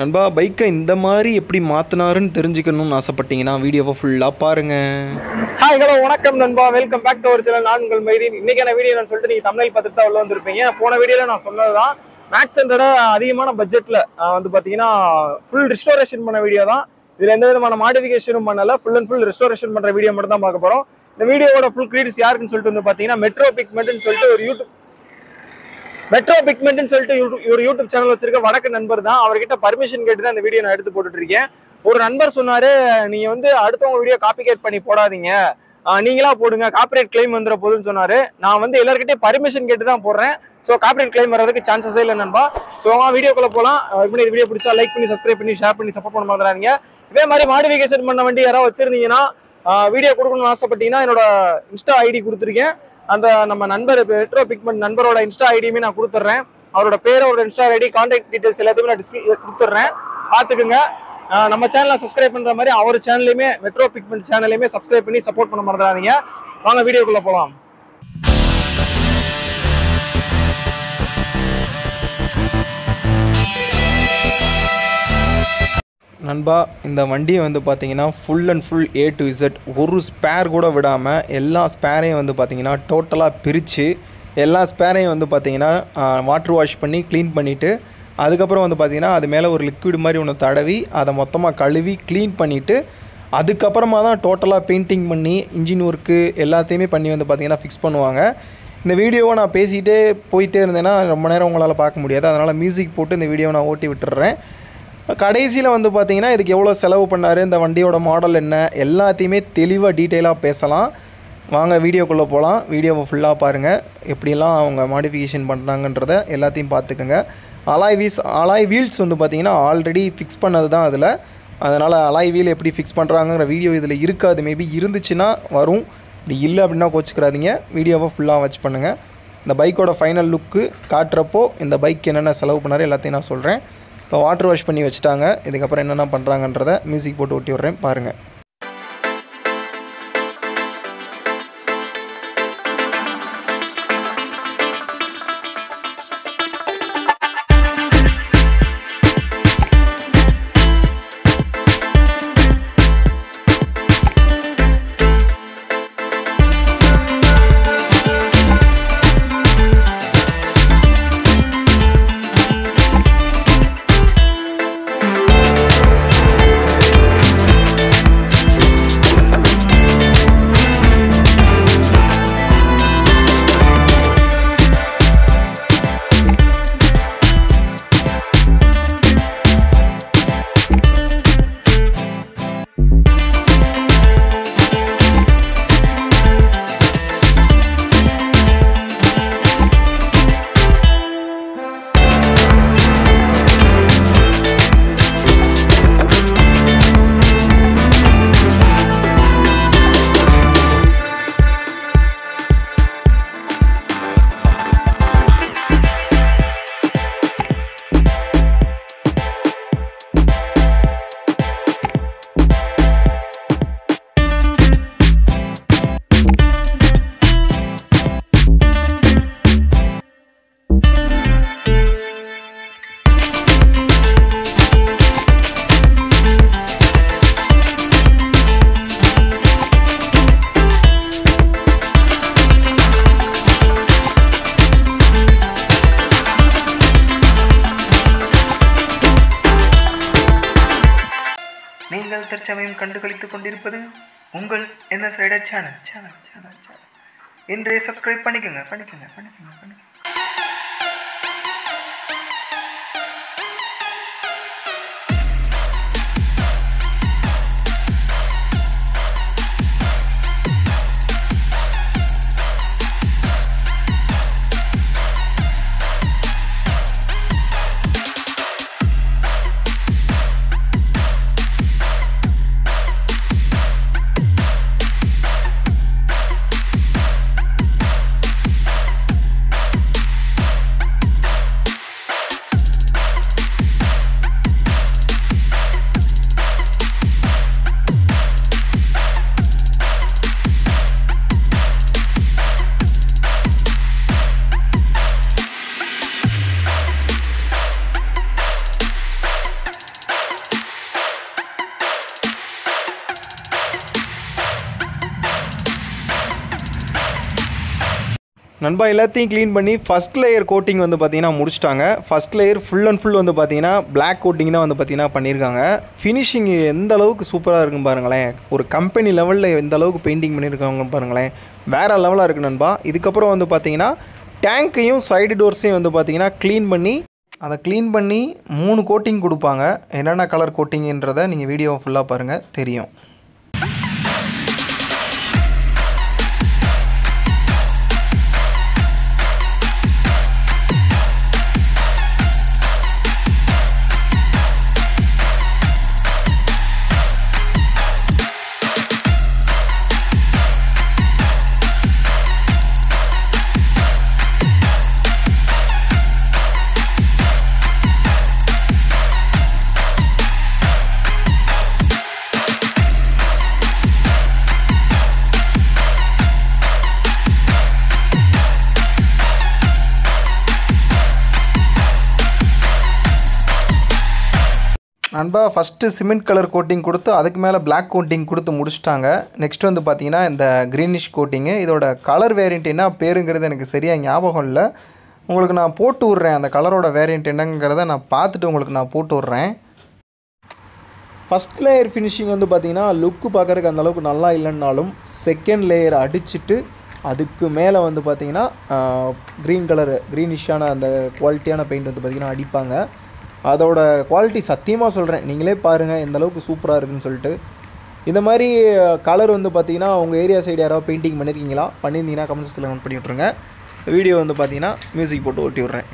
நண்பா பைக்கை இந்த மாதிரி எப்படி மாற்றினாருன்னு தெரிஞ்சுக்கணும்னு ஆசைப்பட்டீங்கன்னா வீடியோவை ஃபுல்லாக பாருங்கள். ஹாய் ஹலோ வணக்கம் நண்பா, welcome back to our channel. நான் உங்கள் மைதீன். இன்னைக்கான வீடியோ நான் சொல்லிட்டு நீங்கள் தமிழ் பார்த்துட்டு தான் உள்ள வந்திருப்பீங்க. போன வீடியோவில் நான் சொன்னதுதான் மேக்ஸ் ஹண்ட்ரட அதிகமான பட்ஜெட்டில் வந்து பார்த்தீங்கன்னா ஃபுல் ரிஸ்டோரேஷன் பண்ண வீடியோ தான். இதில் எந்த விதமான மாடிஃபிகேஷனும் பண்ணல, ஃபுல் அண்ட் ஃபுல் ரிஸ்டோரேஷன் பண்ணுற வீடியோ மட்டும் தான் பார்க்க போகிறோம். இந்த வீடியோவோட ஃபுல் கிரெடிட்ஸ் யாருக்குன்னு சொல்லிட்டு வந்து பார்த்தீங்கன்னா மெட்ரோ பிக்மெண்ட்னு சொல்லிட்டு ஒரு யூடியூப் சேனல் வச்சிருக்க வடக்கு நண்பர் தான். அவர்கிட்ட பர்மிஷன் கேட்டு தான் இந்த வீடியோ நான் எடுத்து போட்டுட்டு இருக்கேன். ஒரு நண்பர் சொன்னாரு, நீங்க வந்து அடுத்தவங்க வீடியோ காப்பி கேட் பண்ணி போடாதீங்க, நீங்களா போடுங்க, காப்பிரைட் கிளைம் வந்துட போகுதுன்னு சொன்னாரு. நான் வந்து எல்லாருக்கிட்டே பர்மிஷன் கேட்டு தான் போடுறேன். ஸோ காப்பிரைட் கிளைம் வர்றதுக்கு சான்சஸே இல்லை நண்பா. ஸோ வீடியோக்குள்ள போகலாம். இப்படி இந்த வீடியோ பிடிச்சா லைக் பண்ணி சப்ஸ்கிரைப் பண்ணி ஷேர் பண்ணி சப்போர்ட் பண்ண மாதிரிங்க. இதே மாதிரி மாடிஃபிகேஷன் பண்ண வண்டி யாராவது வச்சிருந்தீங்கன்னா வீடியோ கொடுக்கணும்னு ஆசைப்பட்டீங்கன்னா என்னோட இன்ஸ்டா ஐடி கொடுத்துருக்கேன். அந்த நம்ம நண்பர் மெட்ரோ பிக்மெண்ட் நண்பரோட இன்ஸ்டா ஐடியுமே நான் கொடுத்துட்றேன். அவரோட பேர், அவரோட இன்ஸ்டா ஐடி, கான்டாக்ட் டீடைல்ஸ் எல்லாத்தையுமே நான் கொடுத்துட்றேன், பார்த்துக்குங்க. நம்ம சேனலை சப்ஸ்கிரைப் பண்ற மாதிரி அவர் சேனலையுமே, மெட்ரோ பிக்மெண்ட் சேனலையுமே சப்ஸ்கிரைப் பண்ணி சப்போர்ட் பண்ண மறந்துடாதீங்க. வாங்க வீடியோக்குள்ள போகலாம். நண்பா இந்த வண்டியை வந்து பார்த்தீங்கன்னா full and full A to Z, ஒரு ஸ்பேர் கூட விடாமல் எல்லா ஸ்பேரையும் வந்து பார்த்தீங்கன்னா டோட்டலாக பிரித்து எல்லா ஸ்பேரையும் வந்து பார்த்தீங்கன்னா வாட்டர் வாஷ் பண்ணி க்ளீன் பண்ணிவிட்டு அதுக்கப்புறம் வந்து பார்த்திங்கன்னா அது மேலே ஒரு லிக்விட் மாதிரி ஒன்று தடவி அதை மொத்தமாக கழுவி க்ளீன் பண்ணிவிட்டு அதுக்கப்புறமா தான் டோட்டலாக பெயிண்டிங் பண்ணி இன்ஜின் ஒர்க்கு எல்லாத்தையுமே பண்ணி வந்து பார்த்திங்கன்னா ஃபிக்ஸ் பண்ணுவாங்க. இந்த வீடியோவை நான் பேசிகிட்டே போயிட்டே இருந்தேன்னா ரொம்ப நேரம் உங்களால் பார்க்க முடியாது. அதனால் மியூசிக் போட்டு இந்த வீடியோவை நான் ஓட்டி விட்டுறேன். கடைசியில் வந்து பார்த்திங்கன்னா இதுக்கு எவ்வளோ செலவு பண்ணார், இந்த வண்டியோட மாடல் என்ன, எல்லாத்தையுமே தெளிவாக டீட்டெயிலாக பேசலாம். வாங்க வீடியோக்குள்ளே போகலாம். வீடியோவை ஃபுல்லாக பாருங்கள், எப்படிலாம் அவங்க மாடிஃபிகேஷன் பண்ணுறாங்கன்றத எல்லாத்தையும் பார்த்துக்கோங்க. அலாய் வீல்ஸ் வந்து பார்த்திங்கன்னா ஆல்ரெடி ஃபிக்ஸ் பண்ணது தான் அதில். அதனால் அலாய் வீல் எப்படி ஃபிக்ஸ் பண்ணுறாங்கிற வீடியோ இதில் இருக்காது. மேபி இருந்துச்சுன்னா வரும், இப்படி இல்லை அப்படின்னா கோச்சிக்கிறாதீங்க. வீடியோவை ஃபுல்லாக வாட்ச் பண்ணுங்கள். இந்த பைக்கோட ஃபைனல் லுக்கு காட்டுறப்போ இந்த பைக் என்னென்ன செலவு பண்ணார் எல்லாத்தையும் நான் சொல்கிறேன். இப்போ வாட்டர் வாஷ் பண்ணி வச்சுட்டாங்க. இதுக்கப்புறம் என்னென்ன பண்ணுறாங்கன்றத மியூசிக் போட்டு ஒட்டி விட்றேன், பாருங்கள். நீங்கள் தற்சமயம் கண்டுகளித்துக் கொண்டிருப்பது உங்கள் NS Rider சேனல். இன்றைய சப்ஸ்கிரைப் பண்ணிக்கோங்க. நண்பா எல்லாத்தையும் க்ளீன் பண்ணி ஃபஸ்ட் லேயர் கோட்டிங் வந்து பார்த்திங்கன்னா முடிச்சிட்டாங்க. First layer full and full வந்து பார்த்திங்கன்னா பிளாக் கோட்டிங் தான் வந்து பார்த்திங்கன்னா பண்ணியிருக்காங்க. ஃபினிஷிங் எந்த அளவுக்கு சூப்பராக இருக்குன்னு பாருங்களேன். ஒரு கம்பெனி லெவலில் எந்த அளவுக்கு பெயிண்டிங் பண்ணியிருக்காங்க பாருங்களேன், வேறு லெவலாக இருக்குது நண்பா. இதுக்கப்புறம் வந்து பார்த்திங்கன்னா டேங்க்கையும் சைடு டோர்ஸையும் வந்து பார்த்திங்கன்னா க்ளீன் பண்ணி 3 கோட்டிங் கொடுப்பாங்க. என்னென்ன கலர் கோட்டிங்கன்றதை நீங்கள் வீடியோவை ஃபுல்லாக பாருங்கள், தெரியும். நண்பா ஃபஸ்ட்டு சிமெண்ட் கலர் கோட்டிங் கொடுத்து அதுக்கு மேலே பிளாக் கோட்டிங் கொடுத்து முடிச்சிட்டாங்க. நெக்ஸ்ட் வந்து பார்த்திங்கன்னா இந்த க்ரீனிஷ் கோட்டிங்கு. இதோட கலர் வேரியண்ட் என்ன பேருங்கிறது எனக்கு சரியாக ஞாபகம் இல்லை. உங்களுக்கு நான் போட்டு விட்றேன். அந்த கலரோட வேரியண்ட் என்னங்கிறத நான் பார்த்துட்டு உங்களுக்கு நான் போட்டு விட்றேன். ஃபஸ்ட் லேயர் ஃபினிஷிங் வந்து பார்த்திங்கன்னா லுக்கு பார்க்குறதுக்கு அந்தளவுக்கு நல்லா இல்லைன்னாலும் செகண்ட் லேயர் அடிச்சுட்டு அதுக்கு மேலே வந்து பார்த்திங்கன்னா க்ரீனிஷான அந்த குவாலிட்டியான பெயிண்ட் வந்து பார்த்திங்கன்னா அடிப்பாங்க. அதோட குவாலிட்டி சத்தியமாக சொல்கிறேன், நீங்களே பாருங்கள் எந்த அளவுக்கு சூப்பராக இருக்குன்னு சொல்லிட்டு. இந்த மாதிரி கலர் வந்து பார்த்திங்கன்னா உங்கள் ஏரியா சைடு யாராவது பெயிண்டிங் பண்ணியிருக்கீங்களா? பண்ணியிருந்தீங்கன்னா கமெண்ட் செக்ஷனில் கமெண்ட் பண்ணி விட்ருங்க. வீடியோ வந்து பார்த்திங்கன்னா மியூசிக் போட்டு ஓட்டி விட்றேன்.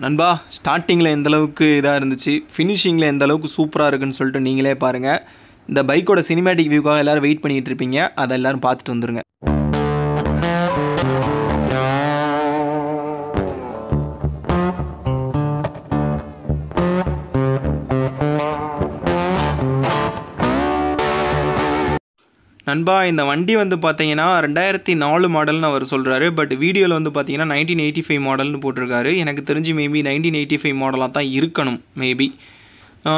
நண்பா ஸ்டார்டிங்கில் எந்தளவுக்கு இதாக இருந்துச்சு, ஃபினிஷிங்கில் எந்தளவுக்கு சூப்பராக இருக்குன்னு சொல்லிட்டு நீங்களே பாருங்கள். இந்த பைக்கோட சினிமேட்டிக் வியூக்காக எல்லோரும் வெயிட் பண்ணிகிட்டு இருப்பீங்க, அதை எல்லோரும் பார்த்துட்டு வந்துடுங்க. நண்பா இந்த வண்டி வந்து பார்த்தீங்கன்னா 2004 மாடல்னு அவர் சொல்கிறாரு. பட் வீடியோவில் வந்து பார்த்தீங்கன்னா 1985 மாடல்னு போட்டிருக்காரு. எனக்கு தெரிஞ்சு மேபி 1985 மாடலாக தான் இருக்கணும் மேபி.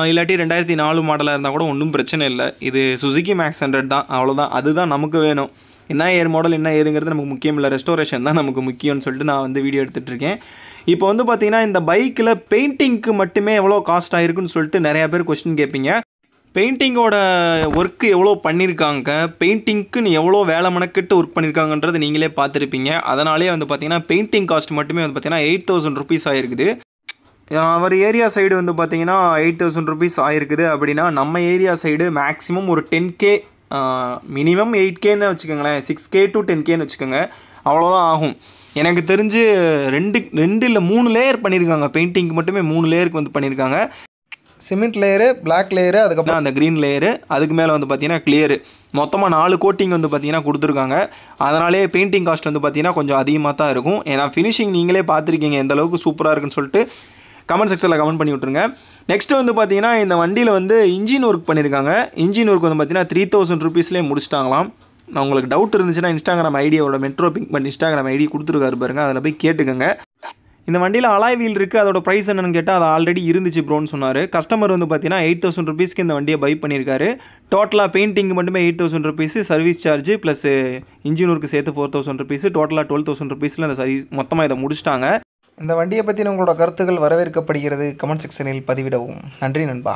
இல்லாட்டி 2004 மாடலாக இருந்தால் கூட ஒன்றும் பிரச்சனை இல்லை. இது சுசுகி மேக்ஸ் 100 தான், அவ்வளோதான். அதுதான் நமக்கு வேணும். என்ன ஏர் மாடல் என்ன ஏதுங்கிறது நமக்கு முக்கியம் இல்லை, ரெஸ்டோரேஷன் தான் நமக்கு முக்கியம்னு சொல்லிட்டு நான் வந்து வீடியோ எடுத்துகிட்ருக்கேன். இப்போ வந்து பார்த்தீங்கன்னா இந்த பைக்கில் பெயிண்டிங்க்கு மட்டுமே எவ்வளோ காஸ்ட் ஆகிருக்குன்னு சொல்லிட்டு நிறையா பேர் கொஸ்டின் கேட்பீங்க. பெயிண்டிங்கோட ஒர்க்கு எவ்வளோ பண்ணியிருக்காங்க, பெயிண்டிங்க்குன்னு எவ்வளோ வேலை மெனக்கிட்டு ஒர்க் பண்ணியிருக்காங்கன்றது நீங்களே பார்த்துருப்பீங்க. அதனாலே வந்து பார்த்திங்கன்னா பெயிண்டிங் காஸ்ட் மட்டுமே வந்து பார்த்திங்கன்னா 8000 ருபீஸ் ஆகிருக்குது. அவர் ஏரியா சைடு வந்து பார்த்திங்கன்னா 8000 ருபீஸ் ஆகிருக்குது. அப்படின்னா நம்ம ஏரியா சைடு மேக்ஸிமம் ஒரு 10K, மினிமம் 8Kன்னு வச்சுக்கோங்களேன், 6K to 10Kன்னு வச்சுக்கோங்க, அவ்வளோதான் ஆகும். எனக்கு தெரிஞ்சு 2 இல்லை 3 லேயர் பண்ணியிருக்காங்க. பெயிண்டிங்க்கு மட்டுமே 3 லேயருக்கு வந்து பண்ணியிருக்காங்க. சிமெண்ட் லேயரு, பிளாக் லேயரு, அதுக்கப்புறம் அந்த க்ரீன் லேயரு, அதுக்கு மேலே வந்து பார்த்திங்கன்னா கிளியரு, மொத்தமாக 4 கோட்டிங் வந்து பார்த்திங்கன்னா கொடுத்துருக்காங்க. அதனாலே பெயிண்டிங் காஸ்ட் வந்து பார்த்திங்கன்னா கொஞ்சம் அதிகமாக தான் இருக்கும். ஏன்னா ஃபினிஷிங் நீங்களே பார்த்துருக்கீங்க எந்த அளவுக்கு சூப்பராக இருக்குன்னு சொல்லிட்டு கமெண்ட் செக்ஷனில் கமெண்ட் பண்ணி விட்ருங்க. நெக்ஸ்ட்டு வந்து பார்த்திங்கன்னா இந்த வண்டியில் வந்து இன்ஜின் ஒர்க் பண்ணியிருக்காங்க. இன்ஜின் ஒர்க் வந்து பார்த்திங்கன்னா 3000 ருபீஸ்லேயே முடிச்சிட்டாங்களாம். நான் உங்களுக்கு டவுட் இருந்துச்சுன்னா இன்ஸ்டாகிராம் ஐடியோட மெட்ரோ பிங்க் இன்ஸ்டாகிராம் ஐடி கொடுத்துருக்காரு பாருங்கள், அதில் போய் கேட்டுக்கோங்க. இந்த வண்டியில் அலாய் வீல் இருக்குது, அதோட ப்ரைஸ் என்னென்னு கேட்டால் அது ஆல்ரெடி இருந்துச்சு ப்ரோன்னு சொன்னார். கஸ்டமர் வந்து பார்த்தீங்கன்னா 8000 ருபீஸ்க்கு இந்த வண்டியை பை பண்ணியிருக்காரு. டோட்டலாக பெயிண்டிங் மட்டுமே 8000 rupees, service charge plus engine work சேர்த்து 4000 ருபீஸ், டோட்டலாக 12000 ருபீஸில் அந்த சர்வீஸ் மொத்தமாக இதை முடிச்சிட்டாங்க. இந்த வண்டியை பற்றின உங்களோட கருத்துக்கள் வரவேற்கப்படுகிறது. கமெண்ட் செக்ஷனில் பதிவிடவும். நன்றி நண்பா.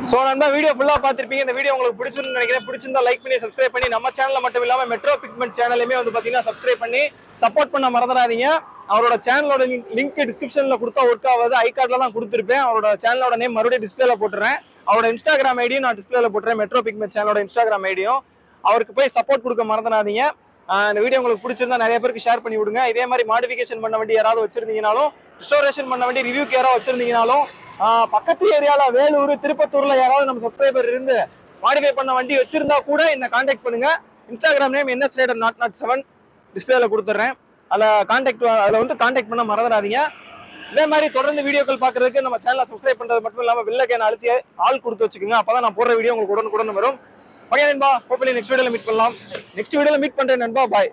ஸோ நண்பா வீடியோ ஃபுல்லாக பார்த்துருப்பீங்க. இந்த வீடியோ உங்களுக்கு பிடிச்சிருந்து நினைக்கிறேன். பிடிச்சிருந்தா லைக் பண்ணி சப்ஸ்கிரைப் பண்ணி நம்ம சேனலில் மட்டும் இல்லாமல் மெட்ரோ பிக்மெண்ட் சேனலுமே வந்து பார்த்தீங்கன்னா சப்ஸ்கிரைப் பண்ணி சப்போர்ட் பண்ண மறந்துடாதீங்க. அவரோட சேனலோட லிங்க் டிஸ்கிரிப்ஷனில் கொடுத்தா ஒர்க் ஆகாது, ஐகார்டில் தான் கொடுத்துருப்பேன். அவரோட சேனலோட நேம் மறுபடியும் டிஸ்பிளேல போட்டுறேன். அவரோட இன்ஸ்டாகிராம் ஐடியும் நான் டிஸ்பிளேல போட்டுறேன், மெட்ரோ பிக்மெண்ட் சேனலோட இன்ஸ்டாகிராம் ஐடியும். அவருக்கு போய் சப்போர்ட் கொடுக்க மறந்துடாதீங்க. இந்த வீடியோ உங்களுக்கு பிடிச்சிருந்தா நிறைய பேருக்கு ஷேர் பண்ணி விடுங்க. இதே மாதிரி மாடிஃபிகேஷன் பண்ண வண்டி யாராவது வச்சிருந்தீங்கனாலும், ரெஸ்டோரேஷன் பண்ண வண்டி ரிவ்யூக்கு யாராவது வச்சிருந்தீங்கனாலும், பக்கத்து ஏரியாவில் வேலூர் திருப்பத்தூர்ல யாராவது நம்ம சப்ஸ்கிரைபர் இருந்து மாடிஃபை பண்ண வண்டி வச்சிருந்தா கூட என்ன கான்டாக்ட் பண்ணுங்க. இன்ஸ்டாகிராம் நேம் NS_Raider007 டிஸ்பிளேல கொடுத்துட்றேன். அதில் வந்து கான்டாக்ட் பண்ண மறந்துடாதீங்க. இதே மாதிரி தொடர்ந்து வீடியோக்கள் பார்க்கறதுக்கு நம்ம சேனலை சப்ஸ்கிரைப் பண்றது மட்டும் இல்லாமல் பெல் ஐகானை அழுத்தி ஆல் கொடுத்து வச்சுக்கோங்க. அப்பதான் நான் போடுற வீடியோ உங்களுக்கு உடனுக்குடன் வரும். ஓகே நண்பா, ஹோப்ஃபுல்லி நெக்ஸ்ட் வீடியோல மீட் பண்ணலாம். நெக்ஸ்ட் வீடியோல மீட் பண்றேன் நண்பா, பாய்.